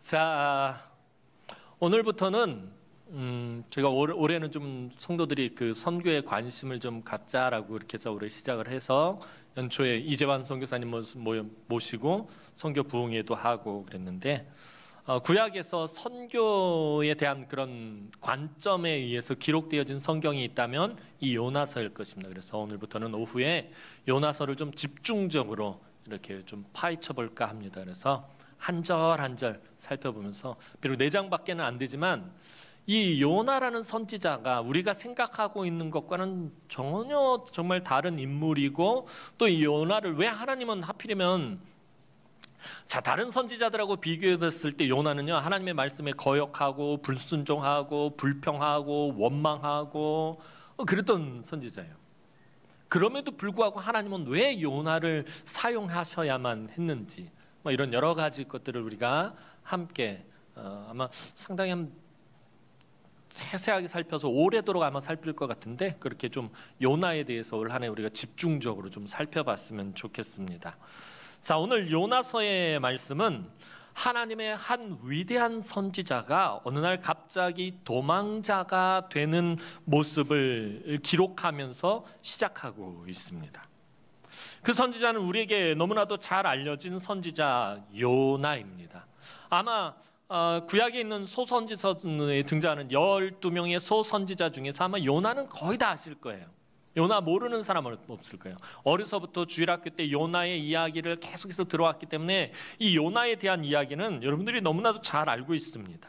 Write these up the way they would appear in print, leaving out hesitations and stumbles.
자, 오늘부터는 제가 올해는 좀 성도들이 그 선교에 관심을 좀 갖자라고 이렇게 해서 올해 시작을 해서 연초에 이재환 선교사님 모시고 선교 부흥회도 하고 그랬는데 구약에서 선교에 대한 그런 관점에 의해서 기록되어진 성경이 있다면 이 요나서일 것입니다. 그래서 오늘부터는 오후에 요나서를 좀 집중적으로 이렇게 좀 파헤쳐 볼까 합니다. 그래서 한 절 한 절 살펴보면서 비록 4장밖에는 안 되지만 이 요나라는 선지자가 우리가 생각하고 있는 것과는 전혀 정말 다른 인물이고, 또 이 요나를 왜 하나님은 하필이면 다른 선지자들하고 비교해 봤을 때 요나는요, 하나님의 말씀에 거역하고 불순종하고 불평하고 원망하고 그랬던 선지자예요. 그럼에도 불구하고 하나님은 왜 요나를 사용하셔야만 했는지, 이런 여러 가지 것들을 우리가 함께 아마 상당히 세세하게 살펴서 오래도록 아마 살필 것 같은데, 그렇게 좀 요나에 대해서 올 한 해 우리가 집중적으로 좀 살펴봤으면 좋겠습니다. 자, 오늘 요나서의 말씀은 하나님의 한 위대한 선지자가 어느 날 갑자기 도망자가 되는 모습을 기록하면서 시작하고 있습니다. 그 선지자는 우리에게 너무나도 잘 알려진 선지자 요나입니다. 아마 구약에 있는 소선지서에 등장하는 12명의 소선지자 중에서 아마 요나는 거의 다 아실 거예요. 요나 모르는 사람은 없을 거예요. 어려서부터 주일학교 때 요나의 이야기를 계속해서 들어왔기 때문에 이 요나에 대한 이야기는 여러분들이 너무나도 잘 알고 있습니다.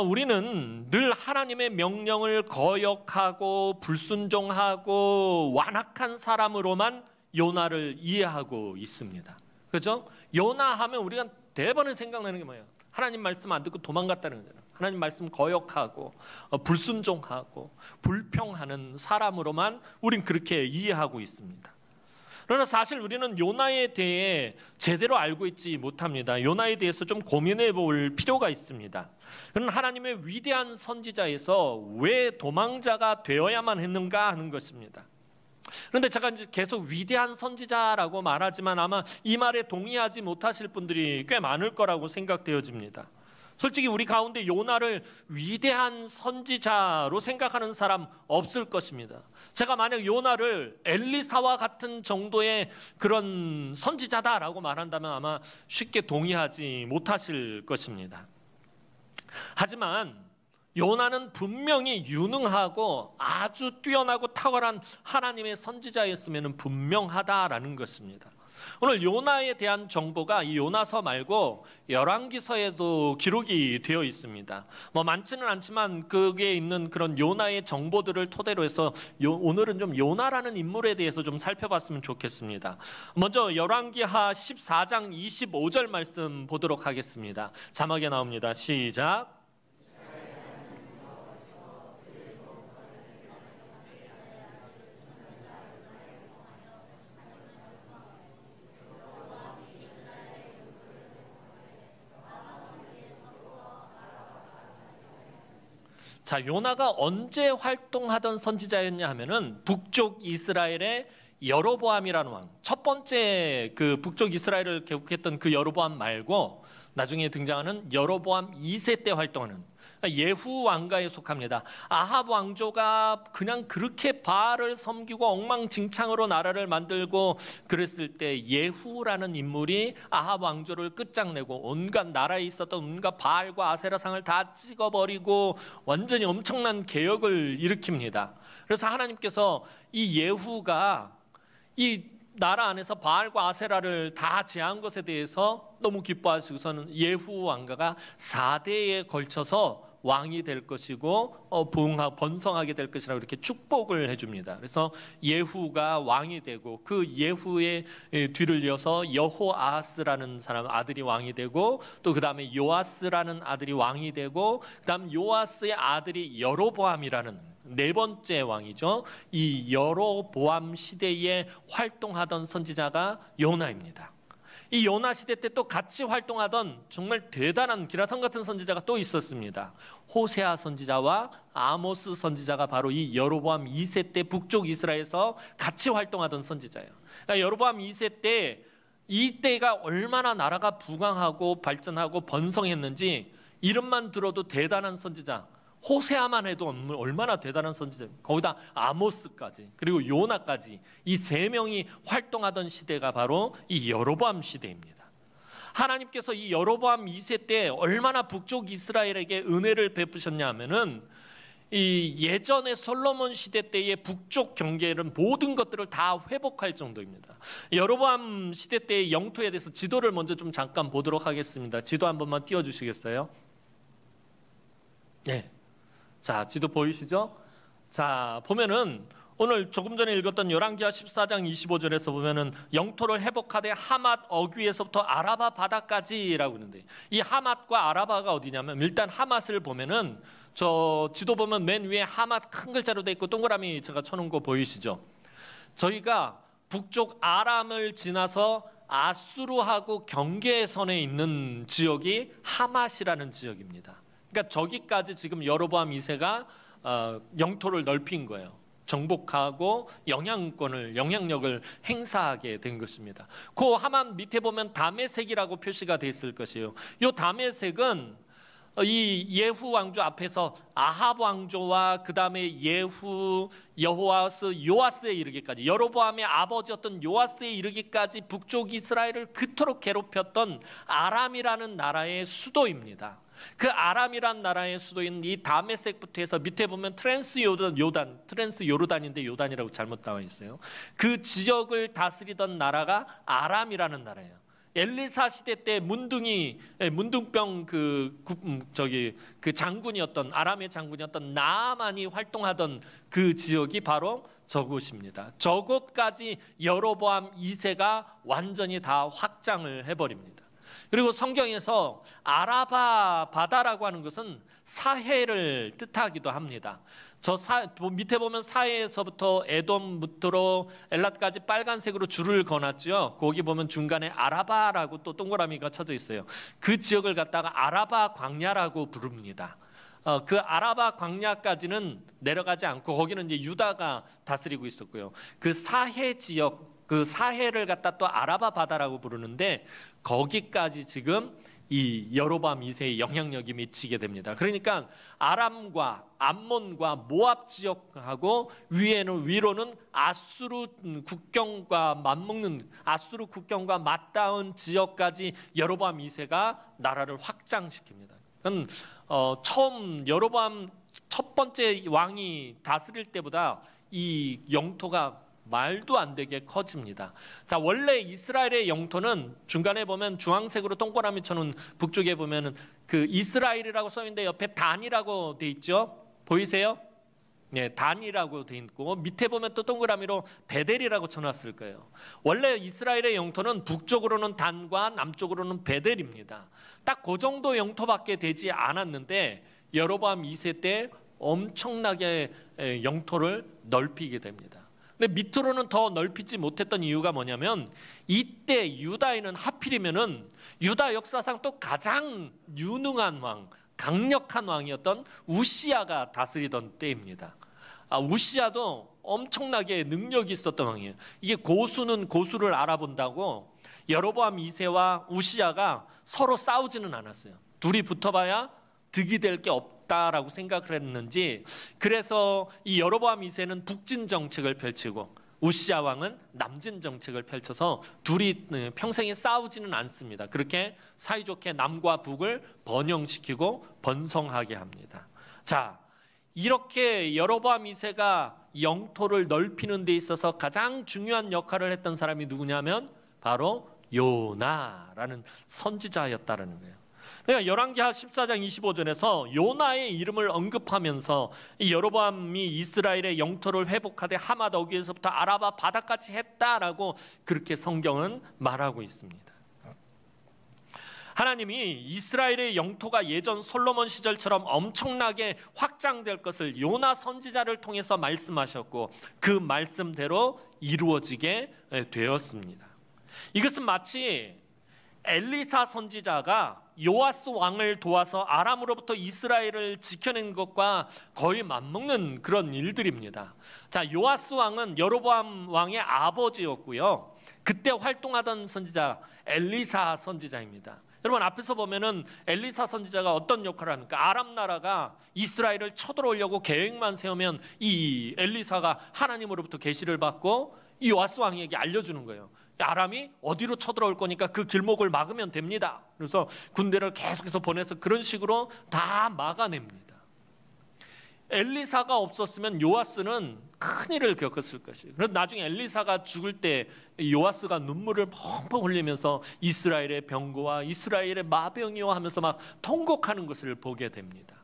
우리는 늘 하나님의 명령을 거역하고 불순종하고 완악한 사람으로만 요나를 이해하고 있습니다. 그렇죠? 요나 하면 우리가 대번에 생각나는 게 뭐예요? 하나님 말씀 안 듣고 도망갔다는 거잖아요. 하나님 말씀 거역하고 불순종하고 불평하는 사람으로만 우린 그렇게 이해하고 있습니다. 그러나 사실 우리는 요나에 대해 제대로 알고 있지 못합니다. 요나에 대해서 좀 고민해 볼 필요가 있습니다. 그는 하나님의 위대한 선지자에서 왜 도망자가 되어야만 했는가 하는 것입니다. 그런데 제가 이제 계속 위대한 선지자라고 말하지만 아마 이 말에 동의하지 못하실 분들이 꽤 많을 거라고 생각되어집니다. 솔직히 우리 가운데 요나를 위대한 선지자로 생각하는 사람 없을 것입니다. 제가 만약 요나를 엘리사와 같은 정도의 그런 선지자다라고 말한다면 아마 쉽게 동의하지 못하실 것입니다. 하지만 요나는 분명히 유능하고 아주 뛰어나고 탁월한 하나님의 선지자였으면 분명하다라는 것입니다. 오늘 요나에 대한 정보가 이 요나서 말고 열왕기서에도 기록이 되어 있습니다. 많지는 않지만 거기에 있는 그런 요나의 정보들을 토대로 해서 오늘은 좀 요나라는 인물에 대해서 좀 살펴봤으면 좋겠습니다. 먼저 열왕기하 14장 25절 말씀 보도록 하겠습니다. 자막에 나옵니다. 시작. 자, 요나가 언제 활동하던 선지자였냐 하면은 북쪽 이스라엘의 여로보암이라는 왕, 첫 번째 그 북쪽 이스라엘을 개국했던 그 여로보암 말고 나중에 등장하는 여로보암 2세 때 활동하는 예후 왕가에 속합니다. 아합 왕조가 그냥 그렇게 바알을 섬기고 엉망진창으로 나라를 만들고 그랬을 때 예후라는 인물이 아합 왕조를 끝장내고 온갖 나라에 있었던 온갖 바알과 아세라상을 다 찍어버리고 완전히 엄청난 개혁을 일으킵니다. 그래서 하나님께서 이 예후가 이 나라 안에서 바알과 아세라를 다 제한 것에 대해서 너무 기뻐하시고서는 예후 왕가가 4대에 걸쳐서 왕이 될 것이고 번성하게 될 것이라고 이렇게 축복을 해줍니다. 그래서 예후가 왕이 되고 그 예후의 뒤를 이어서 여호아하스라는 사람 아들이 왕이 되고 또 그 다음에 요아스라는 아들이 왕이 되고 그 다음 요아스의 아들이 여로보암이라는 네 번째 왕이죠. 이 여로보암 시대에 활동하던 선지자가 요나입니다. 이 요나 시대 때 또 같이 활동하던 정말 대단한 기라성 같은 선지자가 또 있었습니다. 호세아 선지자와 아모스 선지자가 바로 이 여로보암 2세 때 북쪽 이스라엘에서 같이 활동하던 선지자예요. 그러니까 여로보암 2세 때 이때가 얼마나 나라가 부강하고 발전하고 번성했는지 이름만 들어도 대단한 선지자, 호세아만 해도 얼마나 대단한 선지자, 거기다 아모스까지 그리고 요나까지 이 세 명이 활동하던 시대가 바로 이 여로보암 시대입니다. 하나님께서 이 여로보암 2세 때 얼마나 북쪽 이스라엘에게 은혜를 베푸셨냐 하면은 이 예전의 솔로몬 시대 때의 북쪽 경계는 모든 것들을 다 회복할 정도입니다. 여로보암 시대 때의 영토에 대해서 지도를 먼저 좀 잠깐 보도록 하겠습니다. 지도 한 번만 띄워주시겠어요? 네. 자, 지도 보이시죠? 자, 보면은 오늘 조금 전에 읽었던 열왕기하 14장 25절에서 보면은 영토를 회복하되 하맛 어귀에서부터 아라바 바다까지라고 하는데, 이 하맛과 아라바가 어디냐면, 일단 하맛을 보면은 저 지도 보면 맨 위에 하맛 큰 글자로 돼 있고 동그라미 제가 쳐놓은 거 보이시죠? 저희가 북쪽 아람을 지나서 아수르하고 경계선에 있는 지역이 하맛이라는 지역입니다. 그러니까 저기까지 지금 여로보암 2세가 영토를 넓힌 거예요. 정복하고 영향력을 행사하게 된 것입니다. 그 하만 밑에 보면 다메섹이라고 표시가 돼 있을 것이에요. 이 다메섹은 이 예후 왕조 앞에서 아합 왕조와 그 다음에 예후, 여호아스, 요아스에 이르기까지, 여로보암의 아버지였던 요아스에 이르기까지 북쪽 이스라엘을 그토록 괴롭혔던 아람이라는 나라의 수도입니다. 그 아람이란 나라의 수도인 이 다메섹부터 해서 밑에 보면 트랜스 요르단인데 요단이라고 잘못 나와 있어요. 그 지역을 다스리던 나라가 아람이라는 나라예요. 엘리사 시대 때 문둥병 그 장군이었던, 아람의 장군이었던 나아만이 활동하던 그 지역이 바로 저곳입니다. 저곳까지 여로보암 2세가 완전히 다 확장을 해버립니다. 그리고 성경에서 아라바 바다라고 하는 것은 사해를 뜻하기도 합니다. 밑에 보면 사해에서부터 에돔부터 엘랏까지 빨간색으로 줄을 그어놨죠. 거기 보면 중간에 아라바라고 또 동그라미가 쳐져 있어요. 그 지역을 갖다가 아라바 광야라고 부릅니다. 그 아라바 광야까지는 내려가지 않고 거기는 이제 유다가 다스리고 있었고요. 그 사해 지역, 그 사해를 갖다 또 아라바 바다라고 부르는데 거기까지 지금 이 여로보암 2세의 영향력이 미치게 됩니다. 그러니까 아람과 암몬과 모압 지역하고 위로는 아수르 국경과 맞먹는, 아수르 국경과 맞닿은 지역까지 여로보암 2세가 나라를 확장시킵니다. 처음 여로보암 첫 번째 왕이 다스릴 때보다 이 영토가 말도 안 되게 커집니다. 자, 원래 이스라엘의 영토는 중간에 보면 주황색으로 동그라미 쳐놓은 북쪽에 보면은 그 이스라엘이라고 써 있는데 옆에 단이라고 돼 있죠. 보이세요? 네, 단이라고 돼 있고 밑에 보면 또 동그라미로 베델이라고 쳐놨을 거예요. 원래 이스라엘의 영토는 북쪽으로는 단과 남쪽으로는 베델입니다. 딱 그 정도 영토밖에 되지 않았는데 여로보암 2세 때 엄청나게 영토를 넓히게 됩니다. 근데 밑으로는 더 넓히지 못했던 이유가 뭐냐면 이때 유다에는 하필이면은 유다 역사상 또 가장 유능한 왕, 강력한 왕이었던 우시야가 다스리던 때입니다. 우시야도 엄청나게 능력이 있었던 왕이에요. 이게 고수는 고수를 알아본다고 여로보암 2세와 우시야가 서로 싸우지는 않았어요. 둘이 붙어봐야 득이 될 게 없다라고 생각을 했는지, 그래서 이 여로보암 2세는 북진 정책을 펼치고 우시야 왕은 남진 정책을 펼쳐서 둘이 평생에 싸우지는 않습니다. 그렇게 사이좋게 남과 북을 번영시키고 번성하게 합니다. 자, 이렇게 여로보암 2세가 영토를 넓히는 데 있어서 가장 중요한 역할을 했던 사람이 누구냐면 바로 요나라는 선지자였다라는 거예요. 그러니까 열왕기하 14장 25절에서 요나의 이름을 언급하면서 이 여로보암이 이스라엘의 영토를 회복하되 하맛 어귀에서부터 아라바 바다까지 했다라고 그렇게 성경은 말하고 있습니다. 하나님이 이스라엘의 영토가 예전 솔로몬 시절처럼 엄청나게 확장될 것을 요나 선지자를 통해서 말씀하셨고 그 말씀대로 이루어지게 되었습니다. 이것은 마치 엘리사 선지자가 요아스 왕을 도와서 아람으로부터 이스라엘을 지켜낸 것과 거의 맞먹는 그런 일들입니다. 자, 요아스 왕은 여로보암 왕의 아버지였고요. 그때 활동하던 선지자 엘리사 선지자입니다. 여러분 앞에서 보면은 엘리사 선지자가 어떤 역할을 합니까? 아람 나라가 이스라엘을 쳐들어오려고 계획만 세우면 이 엘리사가 하나님으로부터 계시를 받고 이 요아스 왕에게 알려주는 거예요. 아람이 어디로 쳐들어올 거니까 그 길목을 막으면 됩니다. 그래서 군대를 계속해서 보내서 그런 식으로 다 막아냅니다. 엘리사가 없었으면 요아스는 큰일을 겪었을 것이에요. 그래서 나중에 엘리사가 죽을 때 요아스가 눈물을 펑펑 흘리면서 이스라엘의 병거와 이스라엘의 마병이요 하면서 막 통곡하는 것을 보게 됩니다.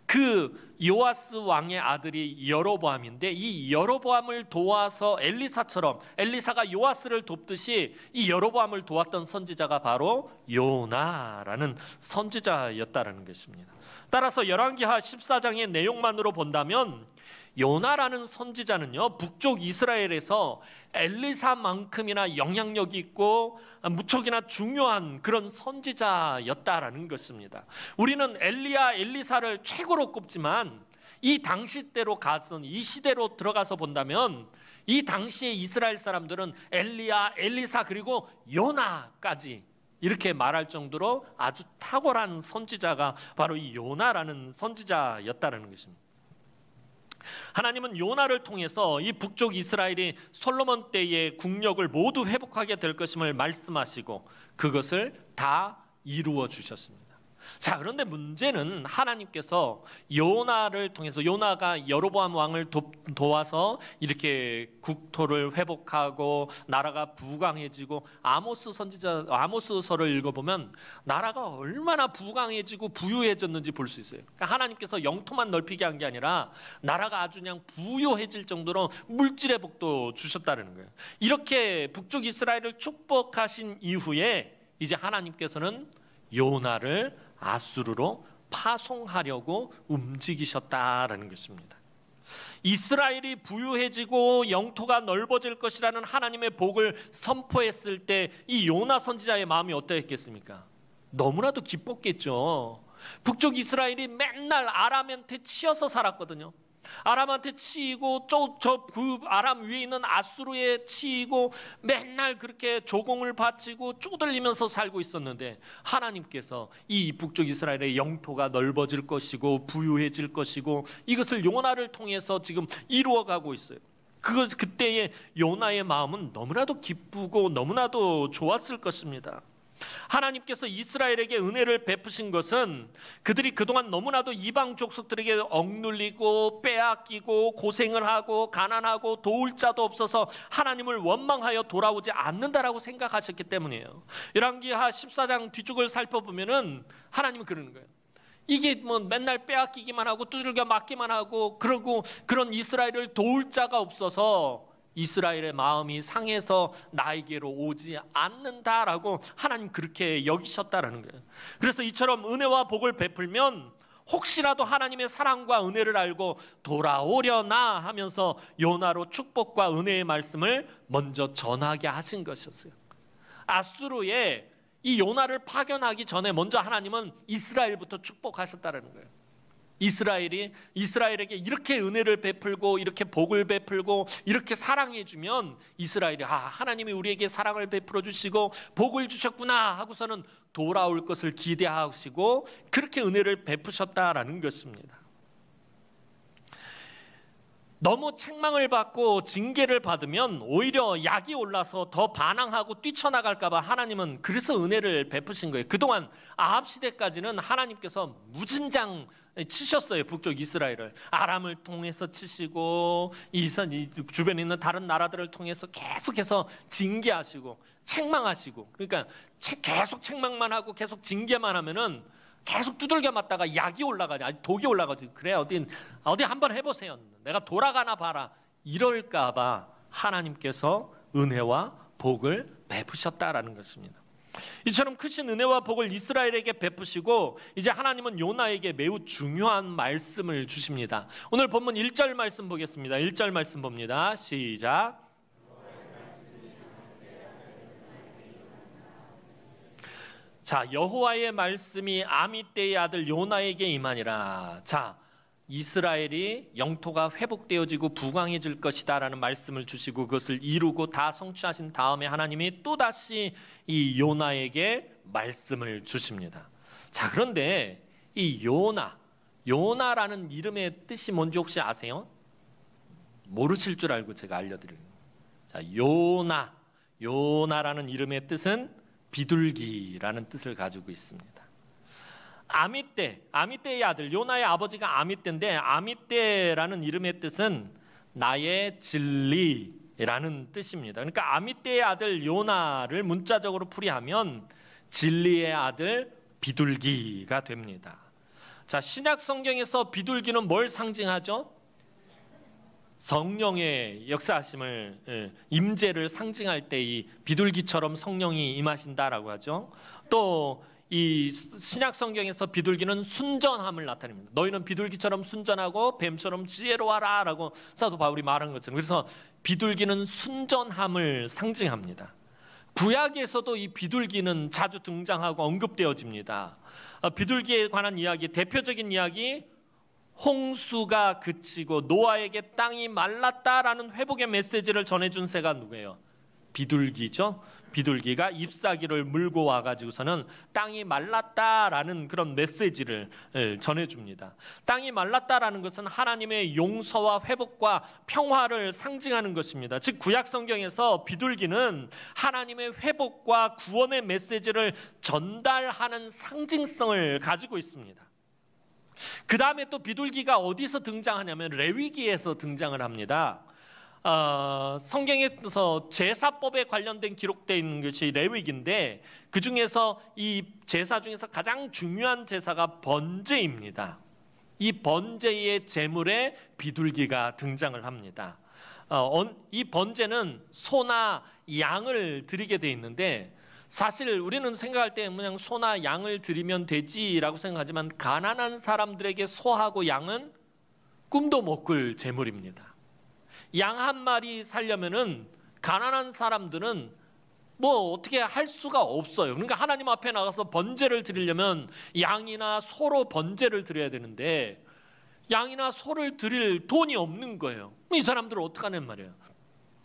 그 요아스 왕의 아들이 여로보암인데 이 여로보암을 도와서 엘리사처럼 엘리사가 요아스를 돕듯이 이 여로보암을 도왔던 선지자가 바로 요나라는 선지자였다라는 것입니다. 따라서 열왕기하 14장의 내용만으로 본다면 요나라는 선지자는요, 북쪽 이스라엘에서 엘리사만큼이나 영향력이 있고 무척이나 중요한 그런 선지자였다라는 것입니다. 우리는 엘리야, 엘리사를 최고로 꼽지만 이 당시 때로 가서 이 시대로 들어가서 본다면 이 당시의 이스라엘 사람들은 엘리야, 엘리사 그리고 요나까지 이렇게 말할 정도로 아주 탁월한 선지자가 바로 이 요나라는 선지자였다는 것입니다. 하나님은 요나를 통해서 이 북쪽 이스라엘이 솔로몬 때의 국력을 모두 회복하게 될 것임을 말씀하시고 그것을 다 이루어 주셨습니다. 자, 그런데 문제는 하나님께서 요나를 통해서 요나가 여로보암 왕을 도와서 이렇게 국토를 회복하고 나라가 부강해지고 아모스서를 읽어보면 나라가 얼마나 부강해지고 부유해졌는지 볼 수 있어요. 그러니까 하나님께서 영토만 넓히게 한 게 아니라 나라가 아주 그냥 부유해질 정도로 물질 회복도 주셨다는 거예요. 이렇게 북쪽 이스라엘을 축복하신 이후에 이제 하나님께서는 요나를 아수르로 파송하려고 움직이셨다라는 것입니다. 이스라엘이 부유해지고 영토가 넓어질 것이라는 하나님의 복을 선포했을 때 이 요나 선지자의 마음이 어떠했겠습니까? 너무나도 기뻤겠죠. 북쪽 이스라엘이 맨날 아람한테 치여서 살았거든요. 아람한테 치이고 그 아람 위에 있는 아수르에 치이고 맨날 그렇게 조공을 바치고 쪼들리면서 살고 있었는데 하나님께서 이 북쪽 이스라엘의 영토가 넓어질 것이고 부유해질 것이고 이것을 요나를 통해서 지금 이루어가고 있어요. 그때의 요나의 마음은 너무나도 기쁘고 너무나도 좋았을 것입니다. 하나님께서 이스라엘에게 은혜를 베푸신 것은 그들이 그동안 너무나도 이방 족속들에게 억눌리고 빼앗기고 고생을 하고 가난하고 도울 자도 없어서 하나님을 원망하여 돌아오지 않는다라고 생각하셨기 때문이에요. 열왕기하 14장 뒤쪽을 살펴보면은 하나님은 그러는 거예요. 이게 뭐 맨날 빼앗기기만 하고 두들겨 맞기만 하고 그러고 그런 이스라엘을 도울 자가 없어서 이스라엘의 마음이 상해서 나에게로 오지 않는다라고 하나님 그렇게 여기셨다라는 거예요. 그래서 이처럼 은혜와 복을 베풀면 혹시라도 하나님의 사랑과 은혜를 알고 돌아오려나 하면서 요나로 축복과 은혜의 말씀을 먼저 전하게 하신 것이었어요. 아수르에 이 요나를 파견하기 전에 먼저 하나님은 이스라엘부터 축복하셨다라는 거예요. 이스라엘에게 이렇게 은혜를 베풀고 이렇게 복을 베풀고 이렇게 사랑해 주면 이스라엘이 하나님이 우리에게 사랑을 베풀어 주시고 복을 주셨구나 하고서는 돌아올 것을 기대하시고 그렇게 은혜를 베푸셨다라는 것입니다. 너무 책망을 받고 징계를 받으면 오히려 약이 올라서 더 반항하고 뛰쳐나갈까 봐 하나님은 그래서 은혜를 베푸신 거예요. 그동안 아합 시대까지는 하나님께서 무진장 치셨어요. 북쪽 이스라엘을 아람을 통해서 치시고 이 주변에 있는 다른 나라들을 통해서 계속해서 징계하시고 책망하시고 그러니까 계속 책망만 하고 계속 징계만 하면은 계속 두들겨 맞다가 약이 올라가지, 독이 올라가지. 그래 어디 한번 해보세요. 내가 돌아가나 봐라. 이럴까봐 하나님께서 은혜와 복을 베푸셨다라는 것입니다. 이처럼 크신 은혜와 복을 이스라엘에게 베푸시고 이제 하나님은 요나에게 매우 중요한 말씀을 주십니다. 오늘 본문 1절 말씀 보겠습니다. 1절 말씀 봅니다. 시작. 자, 여호와의 말씀이 아미떼의 아들 요나에게 임하니라. 자, 이스라엘이 영토가 회복되어지고 부강해질 것이다라는 말씀을 주시고 그것을 이루고 다 성취하신 다음에 하나님이 또다시 이 요나에게 말씀을 주십니다. 자, 그런데 이 요나라는 이름의 뜻이 뭔지 혹시 아세요? 모르실 줄 알고 제가 알려드려요. 자, 요나라는 이름의 뜻은 비둘기라는 뜻을 가지고 있습니다. 아미떼의 아들, 요나의 아버지가 아미떼인데 아미떼라는 이름의 뜻은 나의 진리라는 뜻입니다. 그러니까 아미떼의 아들 요나를 문자적으로 풀이하면 진리의 아들 비둘기가 됩니다. 자, 신약 성경에서 비둘기는 뭘 상징하죠? 성령의 역사하심을, 임재를 상징할 때 이 비둘기처럼 성령이 임하신다라고 하죠. 또 이 신약 성경에서 비둘기는 순전함을 나타냅니다. 너희는 비둘기처럼 순전하고 뱀처럼 지혜로워라라고 사도 바울이 말한 것처럼, 그래서 비둘기는 순전함을 상징합니다. 구약에서도 이 비둘기는 자주 등장하고 언급되어집니다. 비둘기에 관한 이야기, 대표적인 이야기, 홍수가 그치고 노아에게 땅이 말랐다라는 회복의 메시지를 전해준 새가 누구예요? 비둘기죠. 비둘기가 잎사귀를 물고 와가지고서는 땅이 말랐다라는 그런 메시지를 전해줍니다. 땅이 말랐다라는 것은 하나님의 용서와 회복과 평화를 상징하는 것입니다. 즉 구약 성경에서 비둘기는 하나님의 회복과 구원의 메시지를 전달하는 상징성을 가지고 있습니다. 그 다음에 또 비둘기가 어디서 등장하냐면 레위기에서 등장을 합니다. 성경에서 제사법에 관련된 기록되어 있는 것이 레위기인데 그 중에서 이 제사 중에서 가장 중요한 제사가 번제입니다. 이 번제의 제물에 비둘기가 등장을 합니다. 이 번제는 소나 양을 드리게 돼 있는데 사실 우리는 생각할 때 그냥 소나 양을 드리면 되지라고 생각하지만 가난한 사람들에게 소하고 양은 꿈도 못 꿀 제물입니다. 양 한 마리 살려면은 가난한 사람들은 뭐 어떻게 할 수가 없어요. 그러니까 하나님 앞에 나가서 번제를 드리려면 양이나 소로 번제를 드려야 되는데 양이나 소를 드릴 돈이 없는 거예요. 이 사람들은 어떡하냔 말이에요.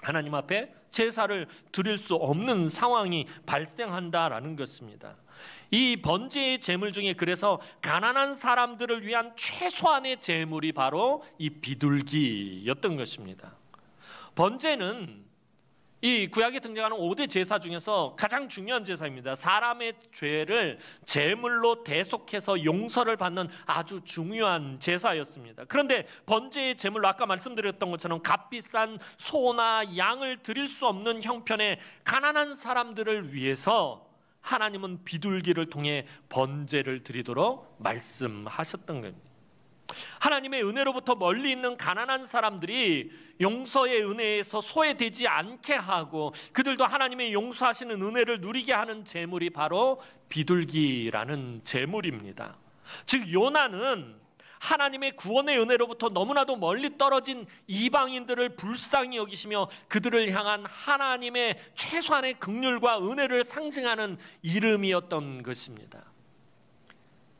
하나님 앞에 제사를 드릴 수 없는 상황이 발생한다라는 것입니다. 이 번제의 제물 중에 그래서 가난한 사람들을 위한 최소한의 제물이 바로 이 비둘기였던 것입니다. 번제는 이 구약에 등장하는 5대 제사 중에서 가장 중요한 제사입니다. 사람의 죄를 제물로 대속해서 용서를 받는 아주 중요한 제사였습니다. 그런데 번제의 제물로 아까 말씀드렸던 것처럼 값비싼 소나 양을 드릴 수 없는 형편의 가난한 사람들을 위해서 하나님은 비둘기를 통해 번제를 드리도록 말씀하셨던 겁니다. 하나님의 은혜로부터 멀리 있는 가난한 사람들이 용서의 은혜에서 소외되지 않게 하고 그들도 하나님의 용서하시는 은혜를 누리게 하는 제물이 바로 비둘기라는 제물입니다. 즉 요나는 하나님의 구원의 은혜로부터 너무나도 멀리 떨어진 이방인들을 불쌍히 여기시며 그들을 향한 하나님의 최소한의 긍휼과 은혜를 상징하는 이름이었던 것입니다.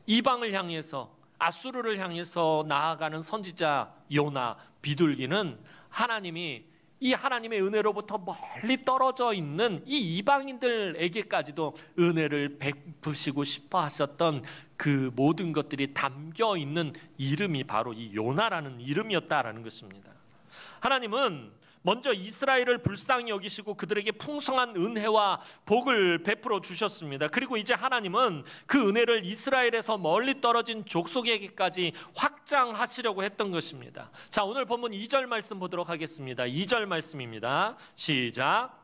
이방을 향해서 아수르를 향해서 나아가는 선지자 요나, 비둘기는 하나님이 이 하나님의 은혜로부터 멀리 떨어져 있는 이 이방인들에게까지도 은혜를 베푸시고 싶어 하셨던 그 모든 것들이 담겨 있는 이름이 바로 이 요나라는 이름이었다라는 것입니다. 하나님은 먼저 이스라엘을 불쌍히 여기시고 그들에게 풍성한 은혜와 복을 베풀어 주셨습니다. 그리고 이제 하나님은 그 은혜를 이스라엘에서 멀리 떨어진 족속에게까지 확장하시려고 했던 것입니다. 자, 오늘 본문 2절 말씀 보도록 하겠습니다. 2절 말씀입니다. 시작.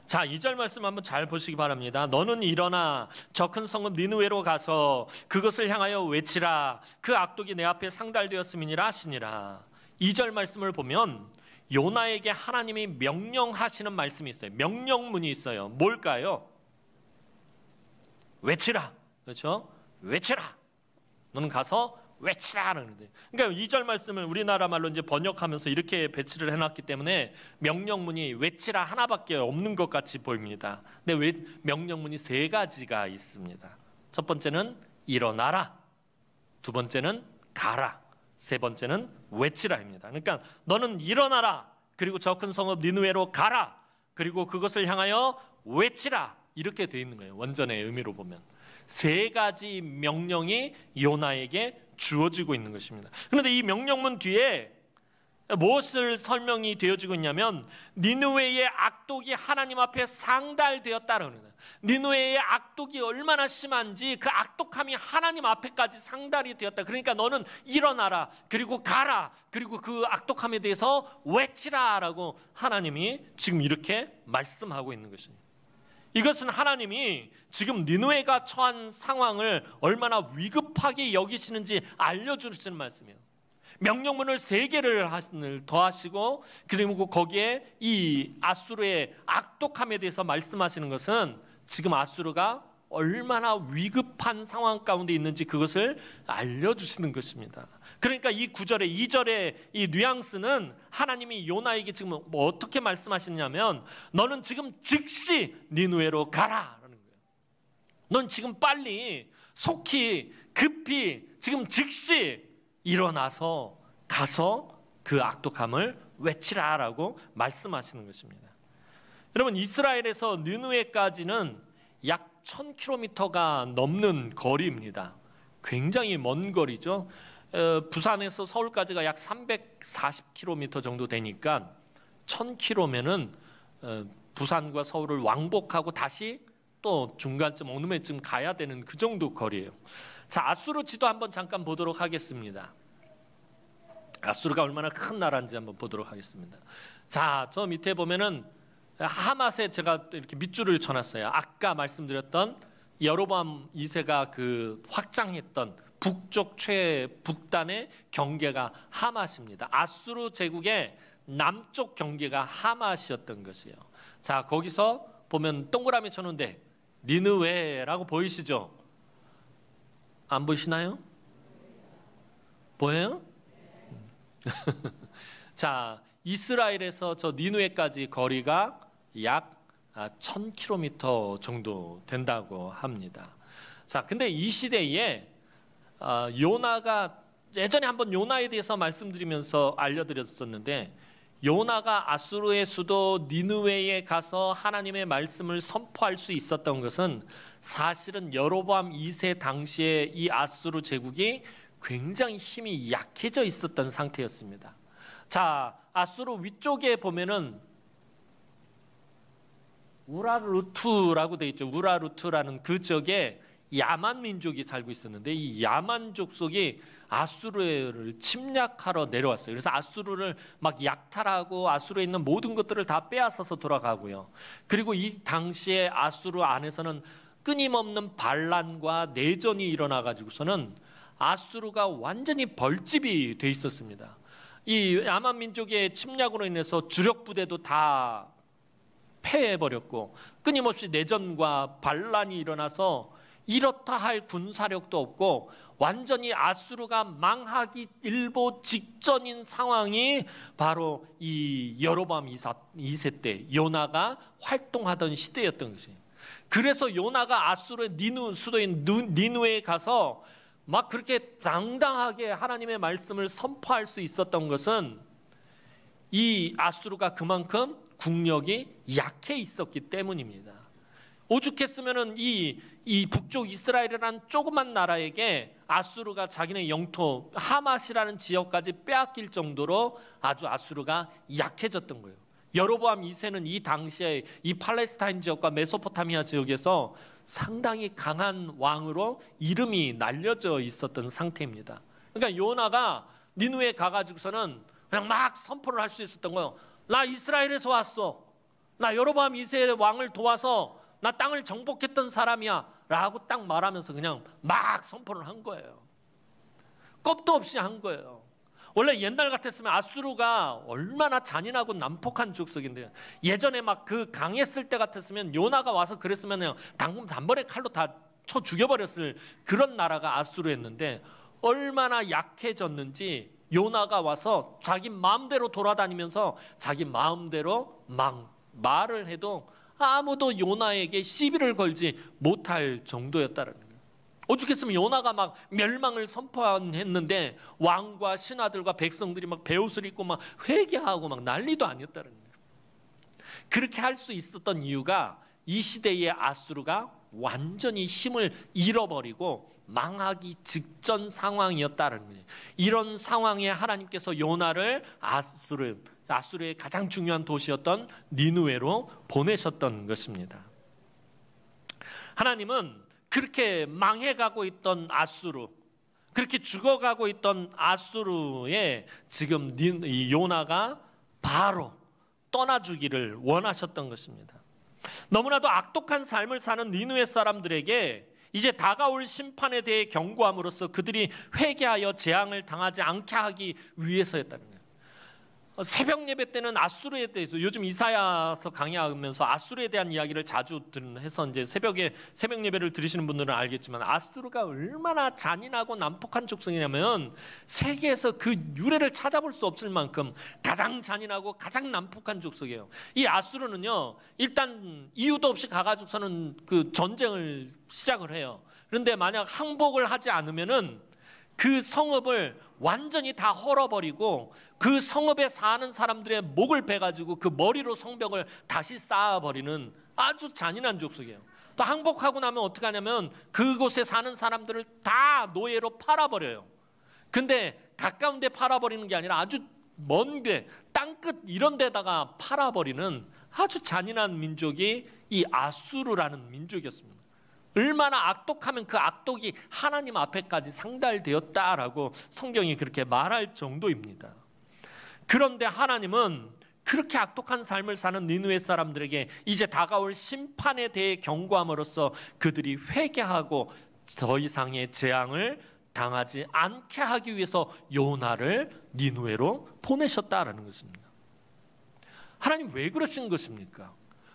자, 2절 말씀 한번 잘 보시기 바랍니다. 너는 일어나 저 큰 성읍 니느웨로 가서 그것을 향하여 외치라. 그 악독이 내 앞에 상달되었음이니라 하시니라. 2절 말씀을 보면 요나에게 하나님이 명령하시는 말씀이 있어요. 명령문이 있어요. 뭘까요? 외치라. 그렇죠? 외치라. 너는 가서 외치라 그러는데, 그러니까 2절 말씀을 우리나라 말로 이제 번역하면서 이렇게 배치를 해놨기 때문에 명령문이 외치라 하나밖에 없는 것 같이 보입니다. 근데 왜 명령문이 3가지가 있습니다. 첫 번째는 일어나라, 두 번째는 가라, 세 번째는 외치라입니다. 그러니까 너는 일어나라, 그리고 저 큰 성읍 니느웨로 가라, 그리고 그것을 향하여 외치라, 이렇게 돼 있는 거예요. 원전의 의미로 보면 3가지 명령이 요나에게 주어지고 있는 것입니다. 그런데 이 명령문 뒤에 무엇을 설명이 되어지고 있냐면 니느웨의 악독이 하나님 앞에 상달되었다라는 거예요. 니느웨의 악독이 얼마나 심한지 그 악독함이 하나님 앞에까지 상달이 되었다. 그러니까 너는 일어나라, 그리고 가라, 그리고 그 악독함에 대해서 외치라라고 하나님이 지금 이렇게 말씀하고 있는 것입니다. 이것은 하나님이 지금 니느웨가 처한 상황을 얼마나 위급하게 여기시는지 알려주시는 말씀이에요. 명령문을 3개를 더하시고 그리고 거기에 이 아수르의 악독함에 대해서 말씀하시는 것은 지금 아수르가 얼마나 위급한 상황 가운데 있는지 그것을 알려주시는 것입니다. 그러니까 이 9절에 2절의 이 뉘앙스는 하나님이 요나에게 지금 뭐 어떻게 말씀하시냐면 너는 지금 즉시 니느웨로 가라라는 거예요. 넌 지금 빨리 속히 급히 지금 즉시 일어나서 가서 그 악독함을 외치라라고 말씀하시는 것입니다. 여러분, 이스라엘에서 느느웨까지는 약 1000km가 넘는 거리입니다. 굉장히 먼 거리죠. 부산에서 서울까지가 약 340km 정도 되니까 1000km면은 부산과 서울을 왕복하고 다시 또 중간쯤 어느 매쯤 가야 되는 그 정도 거리예요. 자, 아수르 지도 한번 잠깐 보도록 하겠습니다. 아수르가 얼마나 큰 나라인지 한번 보도록 하겠습니다. 자, 저 밑에 보면은 하맛에 제가 이렇게 밑줄을 쳐놨어요. 아까 말씀드렸던 여로보암 2세가 그 확장했던 북쪽 최북단의 경계가 하맛입니다. 아수르 제국의 남쪽 경계가 하맛이었던 것이에요. 자, 거기서 보면 동그라미 쳐놓은데 니느웨라고 보이시죠? 안 보이시나요? 보여요? 자, 이스라엘에서 저 니느웨까지 거리가 약 1000km 정도 된다고 합니다. 자, 근데 이 시대에 요나가 예전에 한번 요나에 대해서 말씀드리면서 알려드렸었는데 요나가 아수르의 수도 니느웨에 가서 하나님의 말씀을 선포할 수 있었던 것은 사실은 여로보암 2세 당시에 이 아수르 제국이 굉장히 힘이 약해져 있었던 상태였습니다. 자, 아수르 위쪽에 보면은 우라르투라고 되어 있죠. 우라르투라는 그 지역에 야만 민족이 살고 있었는데 이 야만 족속이 아수르를 침략하러 내려왔어요. 그래서 아수르를 막 약탈하고 아수르에 있는 모든 것들을 다 빼앗아서 돌아가고요. 그리고 이 당시에 아수르 안에서는 끊임없는 반란과 내전이 일어나 가지고서는 아수르가 완전히 벌집이 돼 있었습니다. 이 야만 민족의 침략으로 인해서 주력 부대도 다 패해버렸고 끊임없이 내전과 반란이 일어나서 이렇다 할 군사력도 없고 완전히 아수르가 망하기 일보 직전인 상황이 바로 이 여로보암 2세 때 요나가 활동하던 시대였던 것이에요. 그래서 요나가 아수르의 수도인 니느웨에 가서 막 그렇게 당당하게 하나님의 말씀을 선포할 수 있었던 것은 이 아수르가 그만큼 국력이 약해 있었기 때문입니다. 오죽했으면은 이 북쪽 이스라엘이라는 조그만 나라에게 아수르가 자기네 영토 하맛이라는 지역까지 빼앗길 정도로 아주 아수르가 약해졌던 거예요. 여로보암 2세는 이 당시에 이 팔레스타인 지역과 메소포타미아 지역에서 상당히 강한 왕으로 이름이 날려져 있었던 상태입니다. 그러니까 요나가 니느웨에 가가지고서는 그냥 막 선포를 할 수 있었던 거예요. 나 이스라엘에서 왔어. 나 여로보암 2세의 왕을 도와서 나 땅을 정복했던 사람이야 라고 딱 말하면서 그냥 막 선포를 한 거예요. 겁도 없이 한 거예요. 원래 옛날 같았으면 아수르가 얼마나 잔인하고 난폭한 족속인데요. 예전에 막 그 강했을 때 같았으면 요나가 와서 그랬으면 단번에 칼로 다 쳐 죽여버렸을 그런 나라가 아수르였는데 얼마나 약해졌는지 요나가 와서 자기 마음대로 돌아다니면서 자기 마음대로 막 말을 해도 아무도 요나에게 시비를 걸지 못할 정도였다는 거예요. 오죽했으면 요나가 막 멸망을 선포했는데 왕과 신하들과 백성들이 막 베옷을 입고 막 회개하고 막 난리도 아니었다는 거예요. 그렇게 할 수 있었던 이유가 이 시대의 아수르가 완전히 힘을 잃어버리고 망하기 직전 상황이었다는 거예요. 이런 상황에 하나님께서 요나를 아수르의 가장 중요한 도시였던 니느웨로 보내셨던 것입니다. 하나님은 그렇게 망해가고 있던 아수르, 그렇게 죽어가고 있던 아수르에 지금 이 요나가 바로 떠나주기를 원하셨던 것입니다. 너무나도 악독한 삶을 사는 니느웨 사람들에게 이제 다가올 심판에 대해 경고함으로써 그들이 회개하여 재앙을 당하지 않게 하기 위해서였다는 거예요. 새벽 예배 때는 아수르에 대해서 요즘 이사야서 강의하면서 아수르에 대한 이야기를 자주 해서 이제 새벽 예배를 들으시는 분들은 알겠지만 아수르가 얼마나 잔인하고 난폭한 족속이냐면 세계에서 그 유래를 찾아볼 수 없을 만큼 가장 잔인하고 가장 난폭한 족속이에요. 이 아수르는요, 일단 이유도 없이 가가지고서는 그 전쟁을 시작을 해요. 그런데 만약 항복을 하지 않으면은 그 성읍을 완전히 다 헐어버리고 그 성읍에 사는 사람들의 목을 베가지고 그 머리로 성벽을 다시 쌓아버리는 아주 잔인한 족속이에요. 또 항복하고 나면 어떻게 하냐면 그곳에 사는 사람들을 다 노예로 팔아버려요. 근데 가까운 데 팔아버리는 게 아니라 아주 먼 데, 땅끝 이런 데다가 팔아버리는 아주 잔인한 민족이 이 아수르라는 민족이었습니다. 얼마나 악독하면 그 악독이 하나님 앞에까지 상달되었다라고 성경이 그렇게 말할 정도입니다. 그런데 하나님은 그렇게 악독한 삶을 사는 니느웨 사람들에게 이제 다가올 심판에 대해 경고함으로써 그들이 회개하고 더 이상의 재앙을 당하지 않게 하기 위해서 요나를 니느웨로 보내셨다라는 것입니다. 하나님 왜 그러신 것입니까?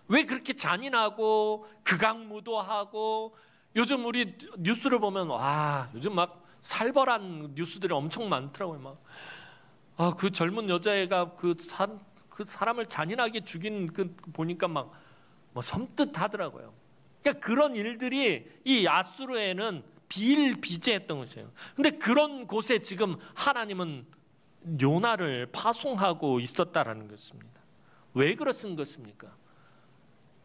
왜 그렇게 잔인하고 극악무도하고 요즘 우리 뉴스를 보면 와 요즘 막 살벌한 뉴스들이 엄청 많더라고요. 막 그 젊은 여자애가 그 사람을 잔인하게 죽인 그 보니까 막 뭐 섬뜩하더라고요. 그러니까 그런 일들이 이 아수르에는 비일비재했던 것이에요. 근데 그런 곳에 지금 하나님은 요나를 파송하고 있었다라는 것입니다. 왜 그러신 것입니까?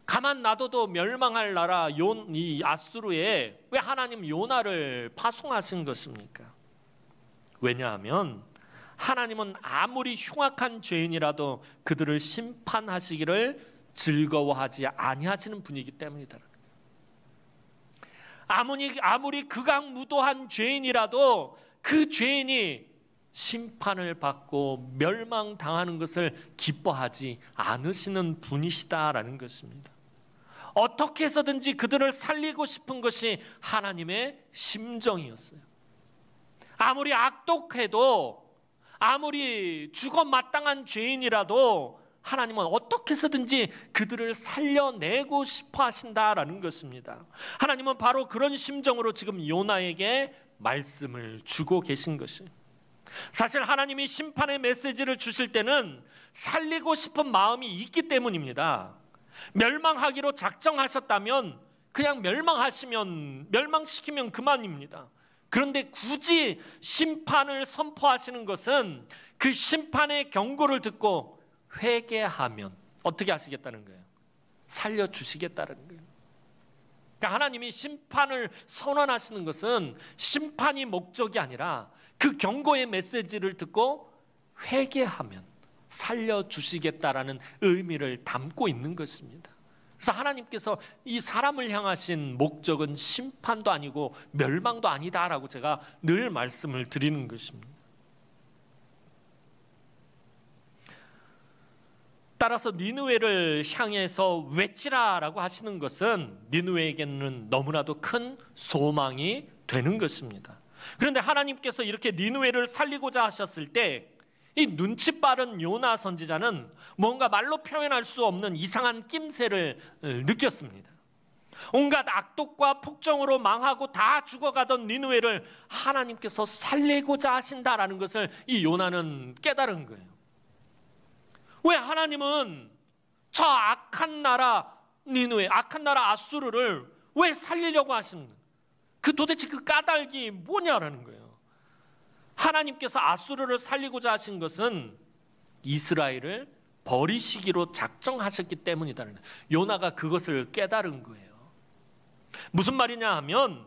가만 놔둬도 멸망할 나라 이 아수르에 왜 하나님 요나를 파송하신 것입니까? 왜냐하면 하나님은 아무리 흉악한 죄인이라도 그들을 심판하시기를 즐거워하지 아니하시는 분이기 때문이다. 아무리 극악무도한 죄인이라도 그 죄인이 심판을 받고 멸망당하는 것을 기뻐하지 않으시는 분이시다라는 것입니다. 어떻게 해서든지 그들을 살리고 싶은 것이 하나님의 심정이었어요. 아무리 악독해도 아무리 죽어 마땅한 죄인이라도 하나님은 어떻게 해서든지 그들을 살려내고 싶어 하신다라는 것입니다. 하나님은 바로 그런 심정으로 지금 요나에게 말씀을 주고 계신 것이에요. 사실 하나님이 심판의 메시지를 주실 때는 살리고 싶은 마음이 있기 때문입니다. 멸망하기로 작정하셨다면 그냥 멸망시키면 그만입니다. 그런데 굳이 심판을 선포하시는 것은 그 심판의 경고를 듣고 회개하면 어떻게 하시겠다는 거예요? 살려주시겠다는 거예요. 그러니까 하나님이 심판을 선언하시는 것은 심판이 목적이 아니라 그 경고의 메시지를 듣고 회개하면 살려주시겠다라는 의미를 담고 있는 것입니다. 그래서 하나님께서 이 사람을 향하신 목적은 심판도 아니고 멸망도 아니다라고 제가 늘 말씀을 드리는 것입니다. 따라서 니느웨를 향해서 외치라라고 하시는 것은 니느웨에게는 너무나도 큰 소망이 되는 것입니다. 그런데 하나님께서 이렇게 니느웨를 살리고자 하셨을 때 이 눈치 빠른 요나 선지자는 뭔가 말로 표현할 수 없는 이상한 낌새를 느꼈습니다. 온갖 악독과 폭정으로 망하고 다 죽어가던 니느웨를 하나님께서 살리고자 하신다라는 것을 이 요나는 깨달은 거예요. 왜 하나님은 저 악한 나라 니느웨, 악한 나라 아수르를 왜 살리려고 하시는 거예요? 도대체 그 까닭이 뭐냐라는 거예요. 하나님께서 아수르를 살리고자 하신 것은 이스라엘을 버리시기로 작정하셨기 때문이다는 거예요. 요나가 그것을 깨달은 거예요. 무슨 말이냐 하면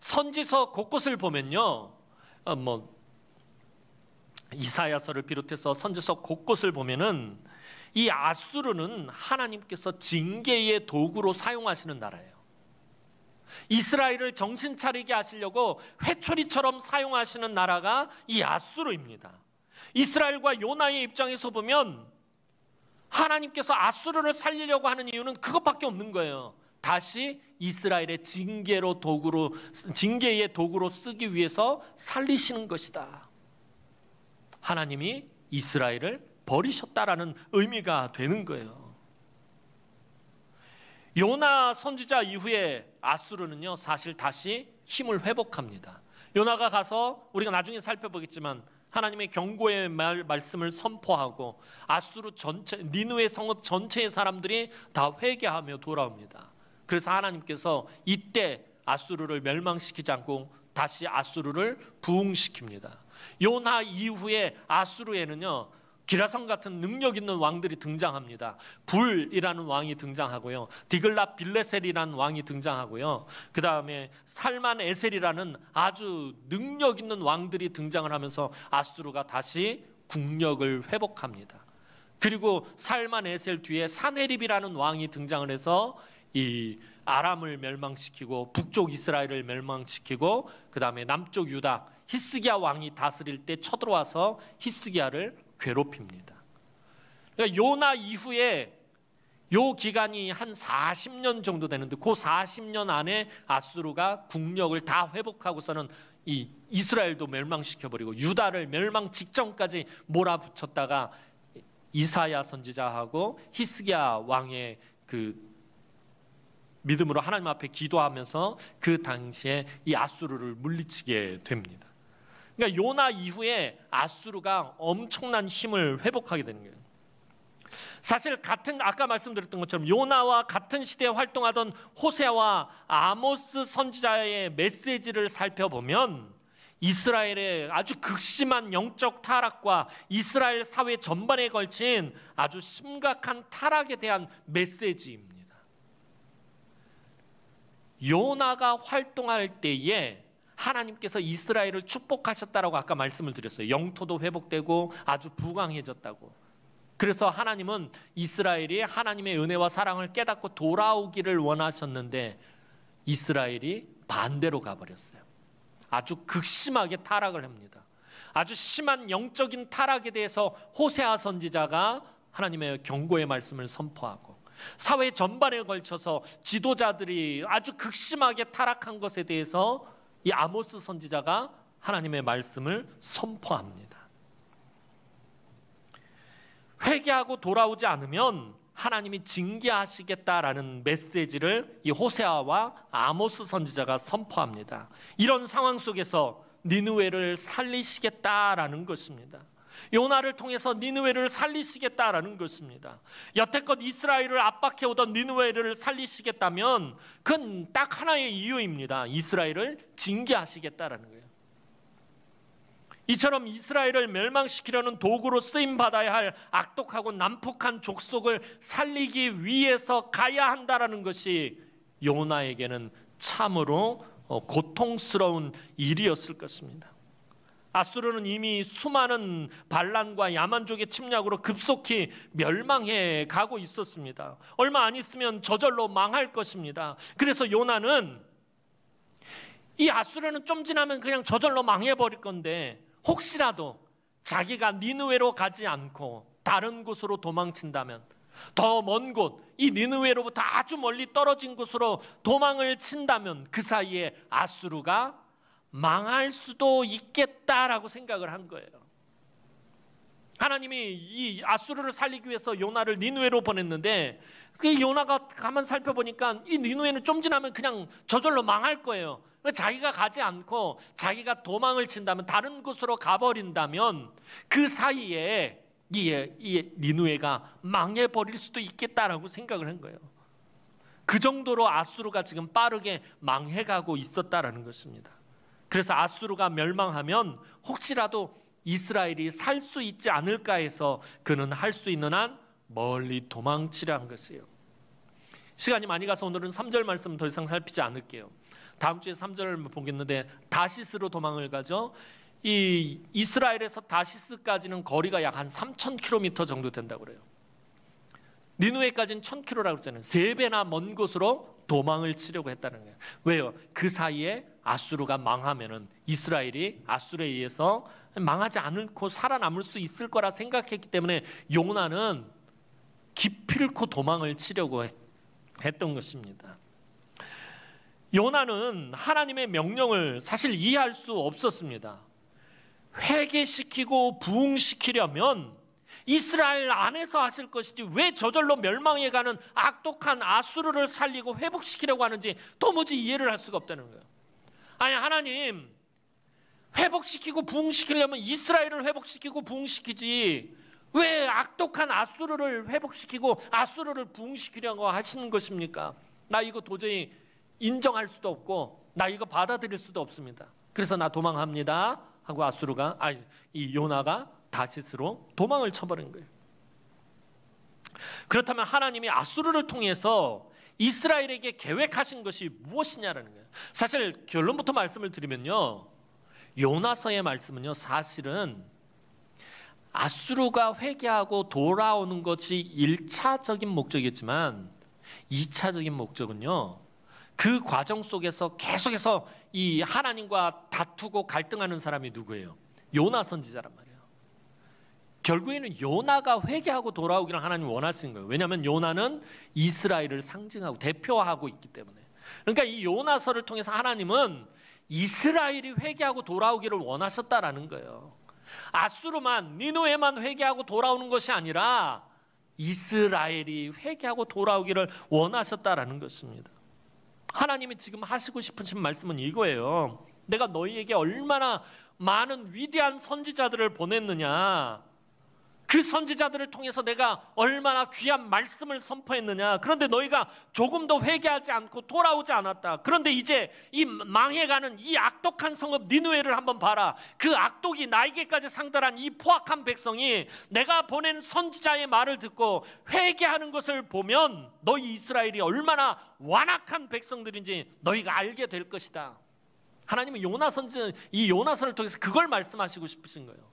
선지서 곳곳을 보면요, 이사야서를 비롯해서 선지서 곳곳을 보면은 이 아수르는 하나님께서 징계의 도구로 사용하시는 나라예요. 이스라엘을 정신 차리게 하시려고 회초리처럼 사용하시는 나라가 이 아수르입니다. 이스라엘과 요나의 입장에서 보면 하나님께서 아수르를 살리려고 하는 이유는 그것밖에 없는 거예요. 다시 이스라엘의 징계의 도구로 쓰기 위해서 살리시는 것이다. 하나님이 이스라엘을 버리셨다라는 의미가 되는 거예요. 요나 선지자 이후에 아수르는요, 사실 다시 힘을 회복합니다. 요나가 가서 우리가 나중에 살펴보겠지만 하나님의 경고의 말씀을 선포하고 아수르 전체, 니느웨 성읍 전체의 사람들이 다 회개하며 돌아옵니다. 그래서 하나님께서 이때 아수르를 멸망시키지 않고 다시 아수르를 부흥시킵니다. 요나 이후에 아수르에는요, 기라성 같은 능력 있는 왕들이 등장합니다. 불이라는 왕이 등장하고요, 디글랏 빌레셀이라는 왕이 등장하고요, 그 다음에 살만 에셀이라는 아주 능력 있는 왕들이 등장을 하면서 아수르가 다시 국력을 회복합니다. 그리고 살만 에셀 뒤에 사네립이라는 왕이 등장을 해서 이 아람을 멸망시키고 북쪽 이스라엘을 멸망시키고 그 다음에 남쪽 유다 히스기야 왕이 다스릴 때 쳐들어와서 히스기야를 괴롭힙니다. 그러니까 요나 이후에 요 기간이 한 40년 정도 되는데 그 40년 안에 아수르가 국력을 다 회복하고서는 이 이스라엘도 멸망시켜버리고 유다를 멸망 직전까지 몰아붙였다가 이사야 선지자하고 히스기야 왕의 그 믿음으로 하나님 앞에 기도하면서 그 당시에 이 아수르를 물리치게 됩니다. 그러니까 요나 이후에 아수르가 엄청난 힘을 회복하게 되는 거예요. 사실 같은 아까 말씀드렸던 것처럼 요나와 같은 시대에 활동하던 호세아와 아모스 선지자의 메시지를 살펴보면 이스라엘의 아주 극심한 영적 타락과 이스라엘 사회 전반에 걸친 아주 심각한 타락에 대한 메시지입니다. 요나가 활동할 때에 하나님께서 이스라엘을 축복하셨다라고 아까 말씀을 드렸어요. 영토도 회복되고 아주 부강해졌다고. 그래서 하나님은 이스라엘이 하나님의 은혜와 사랑을 깨닫고 돌아오기를 원하셨는데 이스라엘이 반대로 가버렸어요. 아주 극심하게 타락을 합니다. 아주 심한 영적인 타락에 대해서 호세아 선지자가 하나님의 경고의 말씀을 선포하고 사회 전반에 걸쳐서 지도자들이 아주 극심하게 타락한 것에 대해서 이 아모스 선지자가 하나님의 말씀을 선포합니다. 회개하고 돌아오지 않으면 하나님이 징계하시겠다라는 메시지를 이 호세아와 아모스 선지자가 선포합니다. 이런 상황 속에서 니느웨를 살리시겠다라는 것입니다. 요나를 통해서 니느웨를 살리시겠다라는 것입니다. 여태껏 이스라엘을 압박해오던 니느웨를 살리시겠다면 그건 딱 하나의 이유입니다. 이스라엘을 징계하시겠다라는 거예요. 이처럼 이스라엘을 멸망시키려는 도구로 쓰임받아야 할 악독하고 난폭한 족속을 살리기 위해서 가야 한다라는 것이 요나에게는 참으로 고통스러운 일이었을 것입니다. 아수르는 이미 수많은 반란과 야만족의 침략으로 급속히 멸망해 가고 있었습니다. 얼마 안 있으면 저절로 망할 것입니다. 그래서 요나는 이 아수르는 좀 지나면 그냥 저절로 망해버릴 건데 혹시라도 자기가 니느웨로 가지 않고 다른 곳으로 도망친다면 더 먼 곳, 이 니느웨로부터 아주 멀리 떨어진 곳으로 도망을 친다면 그 사이에 아수르가 망할 수도 있겠다라고 생각을 한 거예요. 하나님이 이 아수르를 살리기 위해서 요나를 니느웨로 보냈는데 그 요나가 가만 살펴보니까 이 니느웨는 좀 지나면 그냥 저절로 망할 거예요. 자기가 가지 않고 자기가 도망을 친다면, 다른 곳으로 가버린다면 그 사이에 이 니느웨가 망해버릴 수도 있겠다라고 생각을 한 거예요. 그 정도로 아수르가 지금 빠르게 망해가고 있었다라는 것입니다. 그래서 아수르가 멸망하면 혹시라도 이스라엘이 살 수 있지 않을까 해서 그는 할 수 있는 한 멀리 도망치려 한 것이에요. 시간이 많이 가서 오늘은 3절 말씀 더 이상 살피지 않을게요. 다음 주에 3절을 보겠는데, 다시스로 도망을 가죠. 이 이스라엘에서 다시스까지는 거리가 약 한 3,000km 정도 된다고 그래요. 니느웨까지는 1,000km라고 그랬잖아요. 3배나 먼 곳으로 도망을 치려고 했다는 거예요. 왜요? 그 사이에 아수르가 망하면은 이스라엘이 아수르에 의해서 망하지 않고 살아남을 수 있을 거라 생각했기 때문에 요나는 기필코 도망을 치려고 했던 것입니다. 요나는 하나님의 명령을 사실 이해할 수 없었습니다. 회개시키고 부흥시키려면 이스라엘 안에서 하실 것이지 왜 저절로 멸망해가는 악독한 아수르를 살리고 회복시키려고 하는지 도무지 이해를 할 수가 없다는 거예요. 아니, 하나님 회복시키고 부흥시키려면 이스라엘을 회복시키고 부흥시키지 왜 악독한 아수르를 회복시키고 아수르를 부흥시키려고 하시는 것입니까? 나 이거 도저히 인정할 수도 없고 나 이거 받아들일 수도 없습니다. 그래서 나 도망합니다 하고 이 요나가 다시스로 도망을 쳐버린 거예요. 그렇다면 하나님이 아수르를 통해서 이스라엘에게 계획하신 것이 무엇이냐라는 거예요. 사실 결론부터 말씀을 드리면요, 요나서의 말씀은요, 사실은 아수르가 회개하고 돌아오는 것이 1차적인 목적이었지만 2차적인 목적은요, 그 과정 속에서 계속해서 이 하나님과 다투고 갈등하는 사람이 누구예요? 요나 선지자란 말이에요. 결국에는 요나가 회개하고 돌아오기를 하나님 원하시는 거예요. 왜냐하면 요나는 이스라엘을 상징하고 대표하고 있기 때문에. 그러니까 이 요나서를 통해서 하나님은 이스라엘이 회개하고 돌아오기를 원하셨다라는 거예요. 아수르만, 니느웨만 회개하고 돌아오는 것이 아니라 이스라엘이 회개하고 돌아오기를 원하셨다라는 것입니다. 하나님이 지금 하시고 싶으신 말씀은 이거예요. 내가 너희에게 얼마나 많은 위대한 선지자들을 보냈느냐, 그 선지자들을 통해서 내가 얼마나 귀한 말씀을 선포했느냐. 그런데 너희가 조금도 회개하지 않고 돌아오지 않았다. 그런데 이제 이 망해가는 이 악독한 성읍 니느웨를 한번 봐라. 그 악독이 나에게까지 상달한 이 포악한 백성이 내가 보낸 선지자의 말을 듣고 회개하는 것을 보면 너희 이스라엘이 얼마나 완악한 백성들인지 너희가 알게 될 것이다. 하나님은 이 요나서를 통해서 그걸 말씀하시고 싶으신 거예요.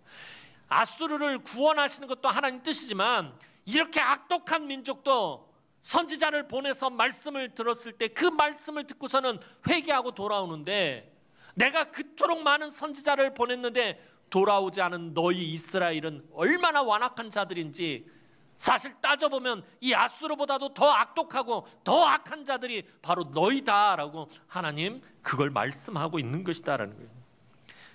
아수르를 구원하시는 것도 하나님 뜻이지만 이렇게 악독한 민족도 선지자를 보내서 말씀을 들었을 때 그 말씀을 듣고서는 회개하고 돌아오는데, 내가 그토록 많은 선지자를 보냈는데 돌아오지 않은 너희 이스라엘은 얼마나 완악한 자들인지, 사실 따져보면 이 아수르보다도 더 악독하고 더 악한 자들이 바로 너희다라고 하나님 그걸 말씀하고 있는 것이다라는 거예요.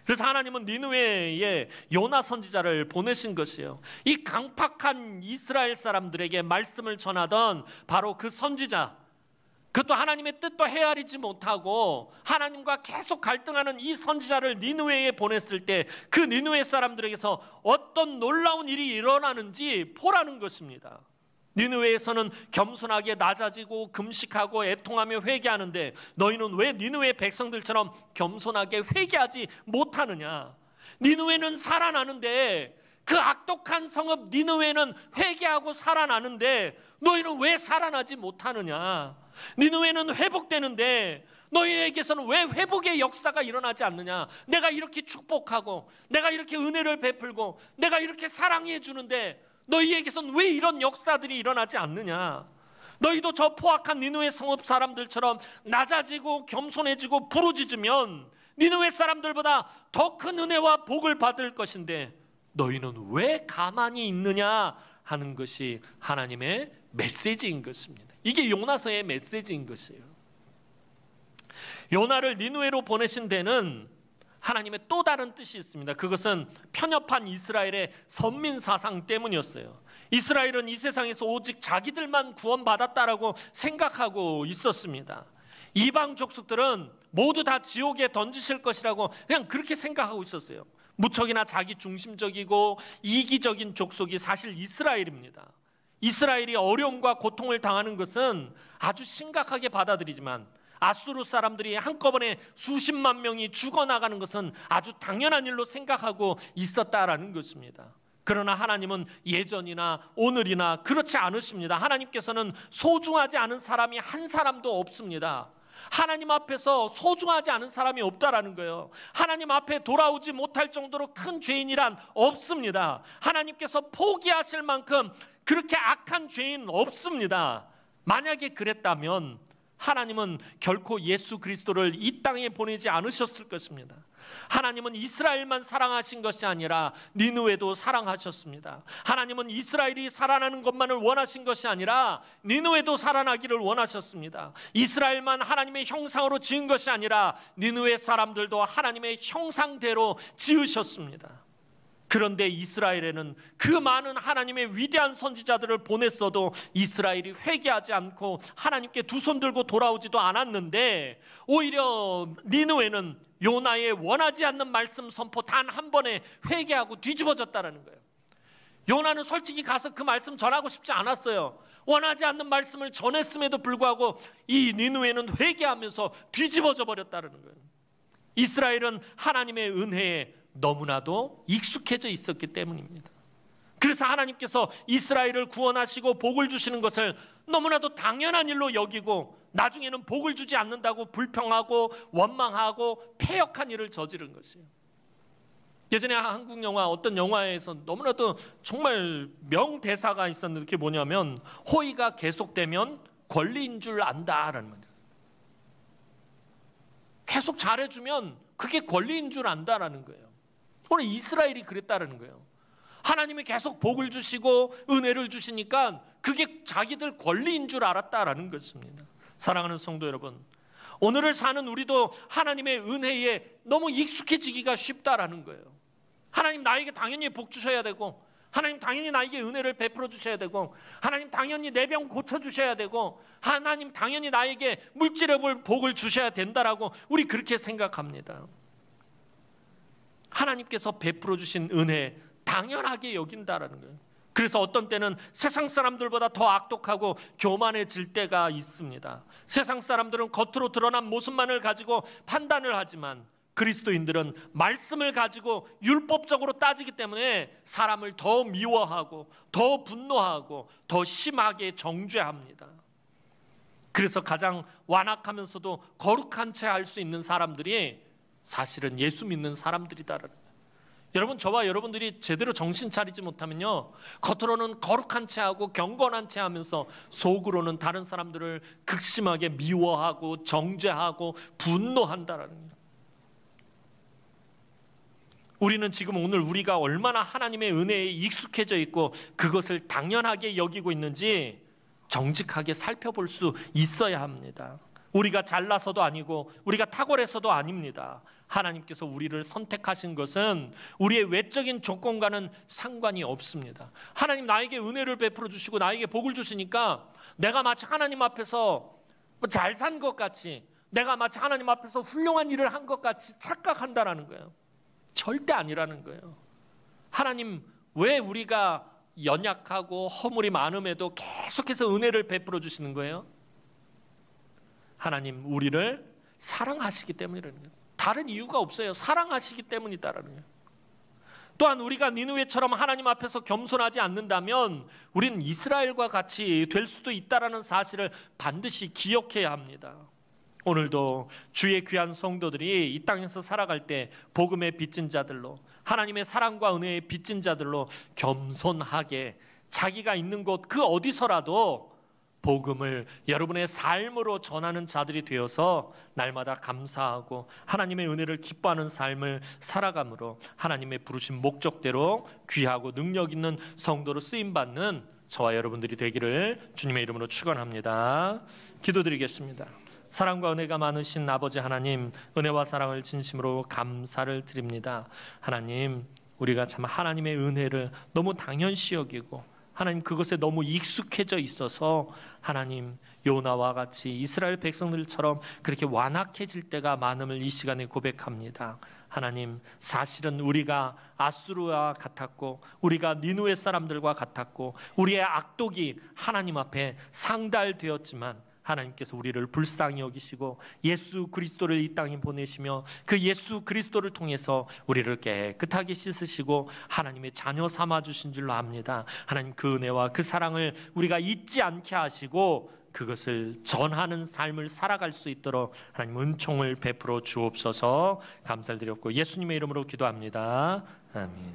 그래서 하나님은 니느웨에 요나 선지자를 보내신 것이에요. 이 강팍한 이스라엘 사람들에게 말씀을 전하던 바로 그 선지자, 그것도 하나님의 뜻도 헤아리지 못하고 하나님과 계속 갈등하는 이 선지자를 니느웨에 보냈을 때 그 니느웨 사람들에게서 어떤 놀라운 일이 일어나는지 보라는 것입니다. 니느웨에서는 겸손하게 낮아지고 금식하고 애통하며 회개하는데 너희는 왜 니느웨 백성들처럼 겸손하게 회개하지 못하느냐? 니느웨는 살아나는데, 그 악독한 성읍 니느웨는 회개하고 살아나는데 너희는 왜 살아나지 못하느냐? 니느웨는 회복되는데 너희에게서는 왜 회복의 역사가 일어나지 않느냐? 내가 이렇게 축복하고 내가 이렇게 은혜를 베풀고 내가 이렇게 사랑해 주는데 너희에게서는 왜 이런 역사들이 일어나지 않느냐? 너희도 저 포악한 니느웨 성읍 사람들처럼 낮아지고 겸손해지고 부르짖으면 니느웨 사람들보다 더 큰 은혜와 복을 받을 것인데 너희는 왜 가만히 있느냐 하는 것이 하나님의 메시지인 것입니다. 이게 요나서의 메시지인 것이에요. 요나를 니느웨로 보내신 데는 하나님의 또 다른 뜻이 있습니다. 그것은 편협한 이스라엘의 선민 사상 때문이었어요. 이스라엘은 이 세상에서 오직 자기들만 구원받았다라고 생각하고 있었습니다. 이방 족속들은 모두 다 지옥에 던지실 것이라고 그냥 그렇게 생각하고 있었어요. 무척이나 자기 중심적이고 이기적인 족속이 사실 이스라엘입니다. 이스라엘이 어려움과 고통을 당하는 것은 아주 심각하게 받아들이지만 아수르 사람들이 한꺼번에 수십만 명이 죽어나가는 것은 아주 당연한 일로 생각하고 있었다라는 것입니다. 그러나 하나님은 예전이나 오늘이나 그렇지 않으십니다. 하나님께서는 소중하지 않은 사람이 한 사람도 없습니다. 하나님 앞에서 소중하지 않은 사람이 없다라는 거예요. 하나님 앞에 돌아오지 못할 정도로 큰 죄인이란 없습니다. 하나님께서 포기하실 만큼 그렇게 악한 죄인 없습니다. 만약에 그랬다면 하나님은 결코 예수 그리스도를 이 땅에 보내지 않으셨을 것입니다. 하나님은 이스라엘만 사랑하신 것이 아니라 니느웨도 사랑하셨습니다. 하나님은 이스라엘이 살아나는 것만을 원하신 것이 아니라 니느웨도 살아나기를 원하셨습니다. 이스라엘만 하나님의 형상으로 지은 것이 아니라 니느웨 사람들도 하나님의 형상대로 지으셨습니다. 그런데 이스라엘에는 그 많은 하나님의 위대한 선지자들을 보냈어도 이스라엘이 회개하지 않고 하나님께 두 손 들고 돌아오지도 않았는데 오히려 니느웨는 요나의 원하지 않는 말씀 선포 단 한 번에 회개하고 뒤집어졌다는 거예요. 요나는 솔직히 가서 그 말씀 전하고 싶지 않았어요. 원하지 않는 말씀을 전했음에도 불구하고 이 니느웨는 회개하면서 뒤집어져 버렸다는 거예요. 이스라엘은 하나님의 은혜에 너무나도 익숙해져 있었기 때문입니다. 그래서 하나님께서 이스라엘을 구원하시고 복을 주시는 것을 너무나도 당연한 일로 여기고 나중에는 복을 주지 않는다고 불평하고 원망하고 패역한 일을 저지른 것이에요. 예전에 한국 영화 어떤 영화에서 너무나도 정말 명대사가 있었는데 그게 뭐냐면 호의가 계속되면 권리인 줄 안다라는 거예요. 계속 잘해주면 그게 권리인 줄 안다라는 거예요. 오늘 이스라엘이 그랬다라는 거예요. 하나님이 계속 복을 주시고 은혜를 주시니까 그게 자기들 권리인 줄 알았다라는 것입니다. 사랑하는 성도 여러분, 오늘을 사는 우리도 하나님의 은혜에 너무 익숙해지기가 쉽다라는 거예요. 하나님 나에게 당연히 복 주셔야 되고, 하나님 당연히 나에게 은혜를 베풀어 주셔야 되고, 하나님 당연히 내 병 고쳐 주셔야 되고, 하나님 당연히 나에게 물질의 복을 주셔야 된다라고 우리 그렇게 생각합니다. 하나님께서 베풀어 주신 은혜 당연하게 여긴다라는 거예요. 그래서 어떤 때는 세상 사람들보다 더 악독하고 교만해질 때가 있습니다. 세상 사람들은 겉으로 드러난 모습만을 가지고 판단을 하지만 그리스도인들은 말씀을 가지고 율법적으로 따지기 때문에 사람을 더 미워하고 더 분노하고 더 심하게 정죄합니다. 그래서 가장 완악하면서도 거룩한 채 할 수 있는 사람들이 사실은 예수 믿는 사람들이다라는 거예요. 여러분, 저와 여러분들이 제대로 정신 차리지 못하면요, 겉으로는 거룩한 채 하고 경건한 채 하면서 속으로는 다른 사람들을 극심하게 미워하고 정죄하고 분노한다라는 거예요. 우리는 지금 오늘 우리가 얼마나 하나님의 은혜에 익숙해져 있고 그것을 당연하게 여기고 있는지 정직하게 살펴볼 수 있어야 합니다. 우리가 잘나서도 아니고 우리가 탁월해서도 아닙니다. 하나님께서 우리를 선택하신 것은 우리의 외적인 조건과는 상관이 없습니다. 하나님 나에게 은혜를 베풀어 주시고 나에게 복을 주시니까 내가 마치 하나님 앞에서 잘 산 것 같이, 내가 마치 하나님 앞에서 훌륭한 일을 한 것 같이 착각한다라는 거예요. 절대 아니라는 거예요. 하나님 왜 우리가 연약하고 허물이 많음에도 계속해서 은혜를 베풀어 주시는 거예요? 하나님 우리를 사랑하시기 때문이라는 거예요. 다른 이유가 없어요. 사랑하시기 때문이다라는 거예요. 또한 우리가 니느웨처럼 하나님 앞에서 겸손하지 않는다면 우리는 이스라엘과 같이 될 수도 있다라는 사실을 반드시 기억해야 합니다. 오늘도 주의 귀한 성도들이 이 땅에서 살아갈 때 복음의 빚진 자들로, 하나님의 사랑과 은혜의 빚진 자들로 겸손하게 자기가 있는 곳 그 어디서라도 복음을 여러분의 삶으로 전하는 자들이 되어서 날마다 감사하고 하나님의 은혜를 기뻐하는 삶을 살아감으로 하나님의 부르신 목적대로 귀하고 능력 있는 성도로 쓰임받는 저와 여러분들이 되기를 주님의 이름으로 축원합니다. 기도드리겠습니다. 사랑과 은혜가 많으신 아버지 하나님, 은혜와 사랑을 진심으로 감사를 드립니다. 하나님, 우리가 참 하나님의 은혜를 너무 당연시 여기고 하나님 그것에 너무 익숙해져 있어서 하나님 요나와 같이 이스라엘 백성들처럼 그렇게 완악해질 때가 많음을 이 시간에 고백합니다. 하나님, 사실은 우리가 아수르와 같았고 우리가 니느웨 사람들과 같았고 우리의 악독이 하나님 앞에 상달되었지만 하나님께서 우리를 불쌍히 여기시고 예수 그리스도를 이 땅에 보내시며 그 예수 그리스도를 통해서 우리를 깨끗하게 씻으시고 하나님의 자녀 삼아주신 줄로 압니다. 하나님 그 은혜와 그 사랑을 우리가 잊지 않게 하시고 그것을 전하는 삶을 살아갈 수 있도록 하나님 은총을 베풀어 주옵소서. 감사를 드렸고 예수님의 이름으로 기도합니다. 아멘.